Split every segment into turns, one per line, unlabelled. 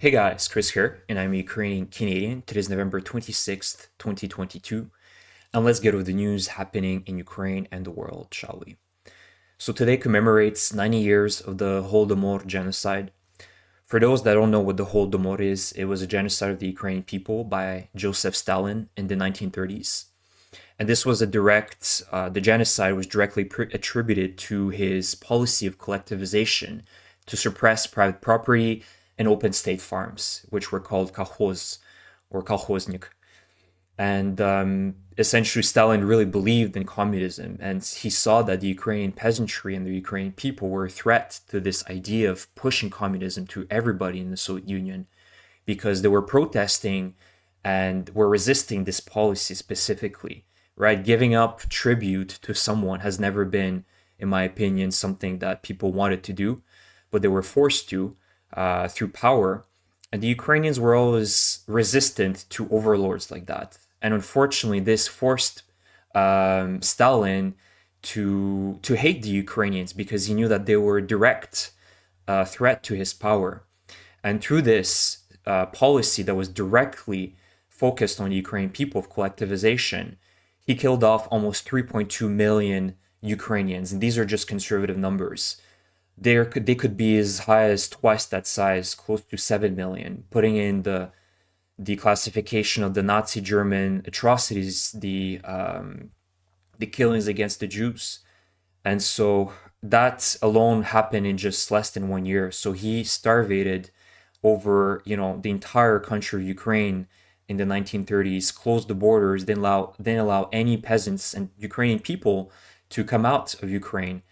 Hey guys, Chris here, and I'm a Ukrainian Canadian. Today's November 26th, 2022, and let's get over the news happening in Ukraine and the world, shall we? So today commemorates 90 years of the Holodomor genocide. For those that don't know what the Holodomor is, it was a genocide of the Ukrainian people by Joseph Stalin in the 1930s. And this was the genocide was directly attributed to his policy of collectivization to suppress private property and open state farms, which were called kolkhoz or kolkhoznik. And essentially, Stalin really believed in communism, and he saw that the Ukrainian peasantry and the Ukrainian people were a threat to this idea of pushing communism to everybody in the Soviet Union because they were protesting and were resisting this policy specifically, right? Giving up tribute to someone has never been, in my opinion, something that people wanted to do, but they were forced to through power. And the Ukrainians were always resistant to overlords like that. And unfortunately, this forced Stalin to hate the Ukrainians because he knew that they were a direct threat to his power. And through this policy that was directly focused on the Ukrainian people of collectivization, he killed off almost 3.2 million Ukrainians. And these are just conservative numbers. They could be as high as twice that size, close to 7 million, putting in the classification of the Nazi German atrocities, the killings against the Jews. And so that alone happened in just less than 1 year. So he starvated over, the entire country of Ukraine in the 1930s, closed the borders, didn't allow any peasants and Ukrainian people to come out of Ukraine.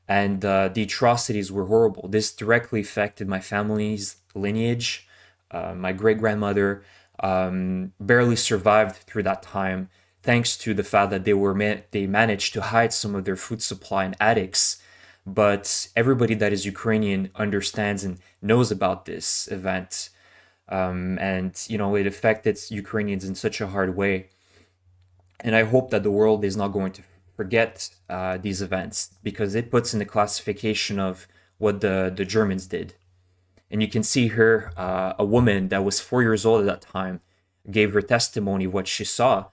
And the atrocities were horrible. This directly affected my family's lineage. My great grandmother barely survived through that time, thanks to the fact that they managed to hide some of their food supply in attics. But everybody that is Ukrainian understands and knows about this event, and it affected Ukrainians in such a hard way. And I hope that the world is not going to forget these events because it puts in the classification of what the Germans did. And you can see here a woman that was 4 years old at that time gave her testimony of what she saw,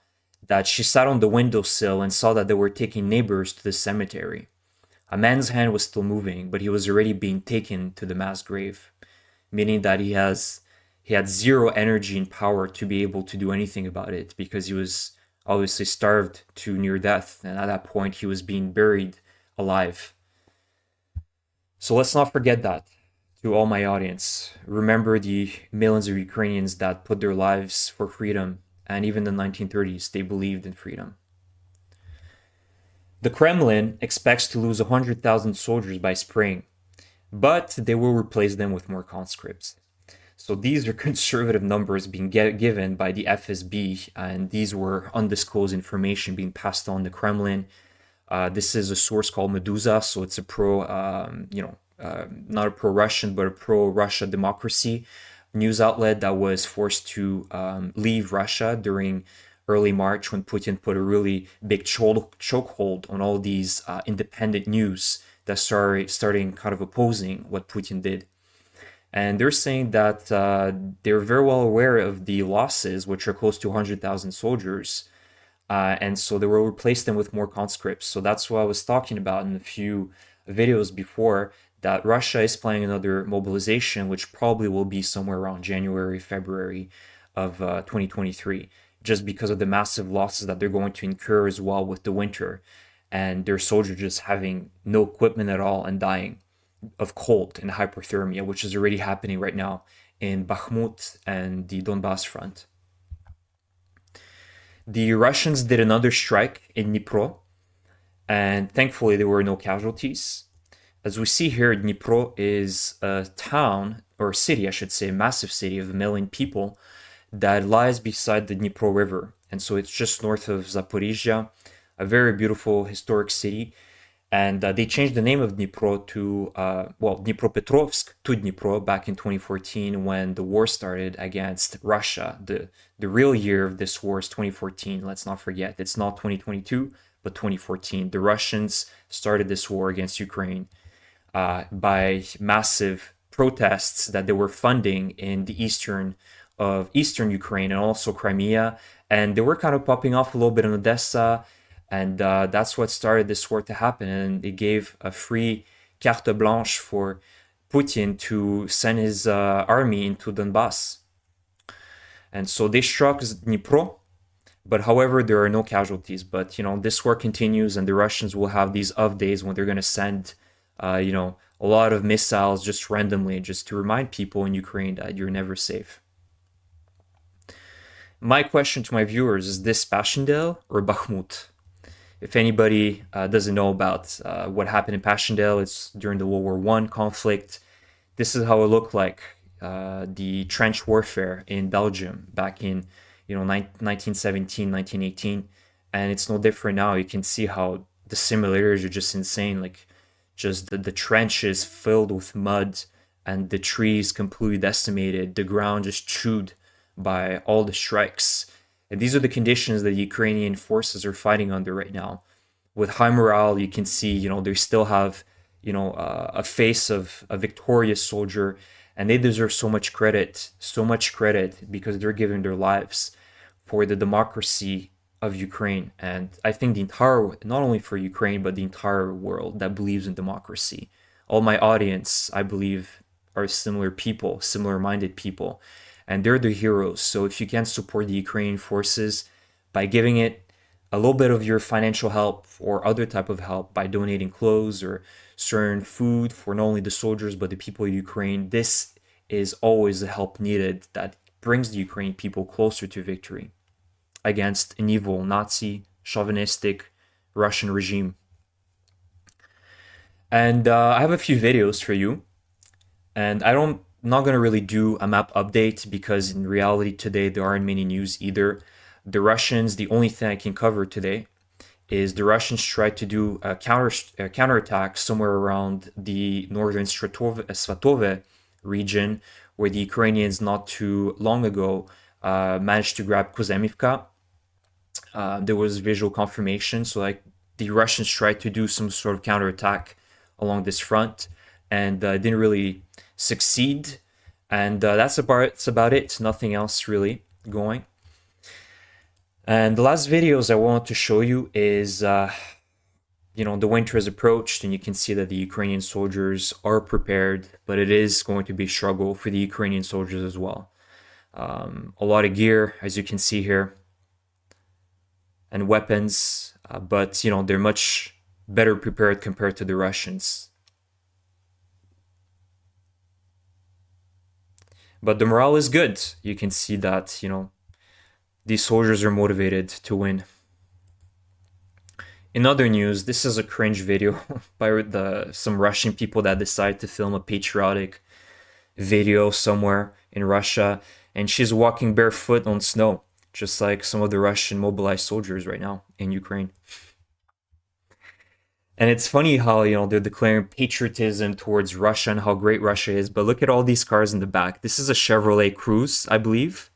that she sat on the windowsill and saw that they were taking neighbors to the cemetery. A man's hand was still moving, but he was already being taken to the mass grave, meaning that he had zero energy and power to be able to do anything about it because he was obviously starved to near death, and at that point he was being buried alive. So let's not forget that. To all my audience, remember the millions of Ukrainians that put their lives for freedom, and even in the 1930s they believed in freedom. The Kremlin expects to lose 100,000 soldiers by spring, but they will replace them with more conscripts. So these are conservative numbers being given by the FSB, and these were undisclosed information being passed on the Kremlin. This is a source called Medusa, so it's a not a pro-Russian, but a pro-Russia democracy news outlet that was forced to leave Russia during early March when Putin put a really big chokehold on all these independent news that starting kind of opposing what Putin did. And they're saying that they're very well aware of the losses, which are close to 100,000 soldiers. And so they will replace them with more conscripts. So that's what I was talking about in a few videos before, that Russia is planning another mobilization, which probably will be somewhere around January, February of 2023, just because of the massive losses that they're going to incur as well with the winter. And their soldiers just having no equipment at all and dying of cold and hypothermia, which is already happening right now in Bakhmut and the Donbass front. The Russians did another strike in Dnipro, and thankfully there were no casualties. As we see here, Dnipro is a town, or a city, I should say, a massive city of 1 million people that lies beside the Dnipro River. And so it's just north of Zaporizhia, a very beautiful historic city. And they changed the name of Dnipro to, Dnipropetrovsk to Dnipro back in 2014 when the war started against Russia. The real year of this war is 2014, let's not forget. It's not 2022, but 2014. The Russians started this war against Ukraine by massive protests that they were funding in the eastern Ukraine and also Crimea, and they were kind of popping off a little bit in Odessa, and that's what started this war to happen, and it gave a free carte blanche for Putin to send his army into Donbass. And so they struck Dnipro, but however, there are no casualties. But this war continues, and the Russians will have these off days when they're going to send, a lot of missiles just randomly, just to remind people in Ukraine that you're never safe. My question to my viewers is this Passchendaele or Bakhmut? If anybody doesn't know about what happened in Passchendaele, it's during the World War I conflict. This is how it looked like, the trench warfare in Belgium back in 1917, 1918. And it's no different now. You can see how the similarities are just insane. Like, just the trenches filled with mud and the trees completely decimated, the ground just chewed by all the strikes. And these are the conditions that the Ukrainian forces are fighting under right now. With high morale, you can see, they still have, a face of a victorious soldier, and they deserve so much credit, because they're giving their lives for the democracy of Ukraine. And I think not only for Ukraine, but the entire world that believes in democracy. All my audience, I believe, are similar-minded people, and they're the heroes. So if you can support the Ukrainian forces by giving it a little bit of your financial help or other type of help, by donating clothes or certain food for not only the soldiers but the people of Ukraine, this is always the help needed that brings the Ukrainian people closer to victory against an evil Nazi, chauvinistic Russian regime. And I have a few videos for you, and I'm not going to really do a map update because in reality today there aren't many news either. The Russians, the only thing I can cover today is the Russians tried to do a counterattack somewhere around the northern Svatove region, where the Ukrainians not too long ago managed to grab Kuzemivka. There was visual confirmation, so like the Russians tried to do some sort of counterattack along this front, and didn't really succeed. And that's about it. Nothing else really going. And the last videos I want to show you is, the winter has approached, and you can see that the Ukrainian soldiers are prepared, but it is going to be a struggle for the Ukrainian soldiers as well. A lot of gear, as you can see here, and weapons, but they're much better prepared compared to the Russians. But the morale is good. You can see that, these soldiers are motivated to win. In other news, this is a cringe video by some Russian people that decided to film a patriotic video somewhere in Russia, and she's walking barefoot on snow, just like some of the Russian mobilized soldiers right now in Ukraine. And it's funny how, they're declaring patriotism towards Russia and how great Russia is, but look at all these cars in the back. This is a Chevrolet Cruze, I believe.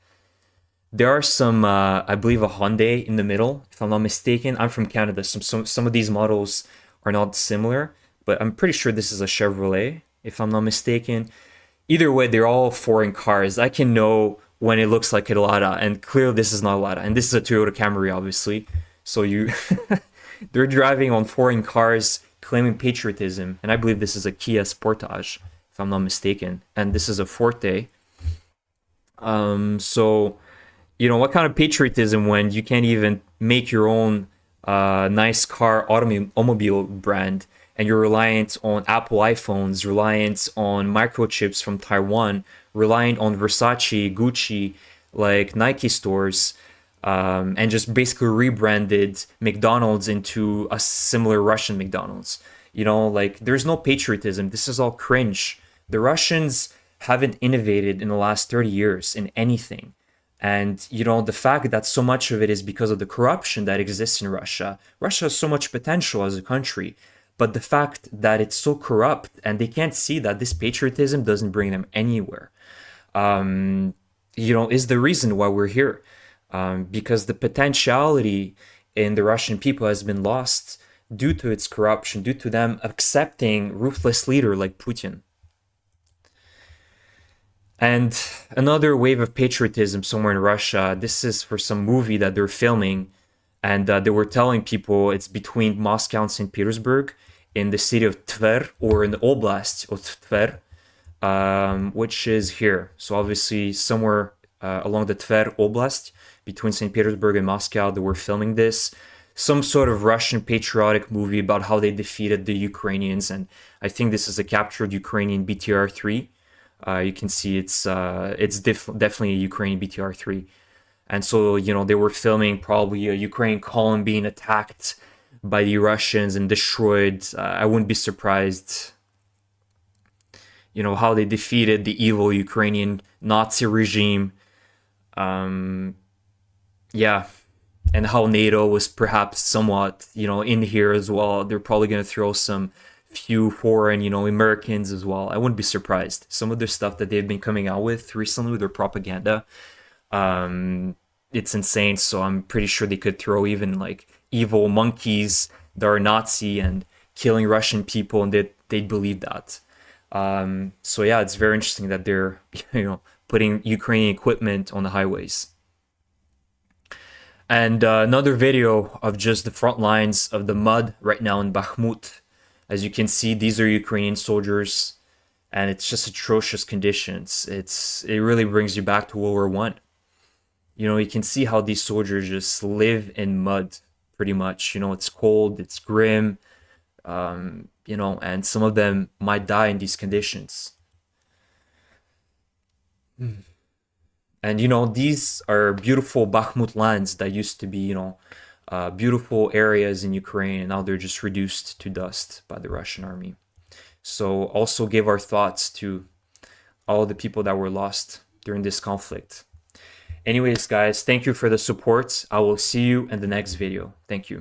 There are some, I believe, a Hyundai in the middle, if I'm not mistaken. I'm from Canada. Some of these models are not similar, but I'm pretty sure this is a Chevrolet, if I'm not mistaken. Either way, they're all foreign cars. I can know when it looks like a Lada, and clearly this is not a Lada. And this is a Toyota Camry, obviously. So they're driving on foreign cars, claiming patriotism. And I believe this is a Kia Sportage, if I'm not mistaken. And this is a Forte. So... what kind of patriotism when you can't even make your own nice car automobile brand, and you're reliant on Apple iPhones, reliant on microchips from Taiwan, reliant on Versace, Gucci, like Nike stores, and just basically rebranded McDonald's into a similar Russian McDonald's. There's no patriotism. This is all cringe. The Russians haven't innovated in the last 30 years in anything. And, the fact that so much of it is because of the corruption that exists in Russia. Russia has so much potential as a country, but the fact that it's so corrupt and they can't see that this patriotism doesn't bring them anywhere, is the reason why we're here. Because the potentiality in the Russian people has been lost due to its corruption, due to them accepting ruthless leader like Putin. And another wave of patriotism somewhere in Russia. This is for some movie that they're filming, and they were telling people it's between Moscow and St. Petersburg in the city of Tver, or in the oblast of Tver, which is here. So obviously somewhere along the Tver Oblast between St. Petersburg and Moscow, they were filming this. Some sort of Russian patriotic movie about how they defeated the Ukrainians, and I think this is a captured Ukrainian BTR-3. You can see it's definitely a Ukrainian BTR-3. And so, they were filming probably a Ukrainian column being attacked by the Russians and destroyed. I wouldn't be surprised, how they defeated the evil Ukrainian Nazi regime. Yeah. And how NATO was perhaps somewhat, in here as well. They're probably going to throw some few foreign, Americans as well. I wouldn't be surprised. Some of the stuff that they've been coming out with recently with their propaganda, it's insane. So I'm pretty sure they could throw even like evil monkeys that are Nazi and killing Russian people, and they'd believe that. So yeah, it's very interesting that they're putting Ukrainian equipment on the highways. And another video of just the front lines of the mud right now in Bakhmut. As you can see, these are Ukrainian soldiers, and it's just atrocious conditions. It really brings you back to World War One. You can see how these soldiers just live in mud, pretty much. It's cold, it's grim, and some of them might die in these conditions. And these are beautiful Bakhmut lands that used to be, beautiful areas in Ukraine, and now they're just reduced to dust by the Russian army. So also give our thoughts to all the people that were lost during this conflict. Anyways, guys, thank you for the support. I will see you in the next video. Thank you.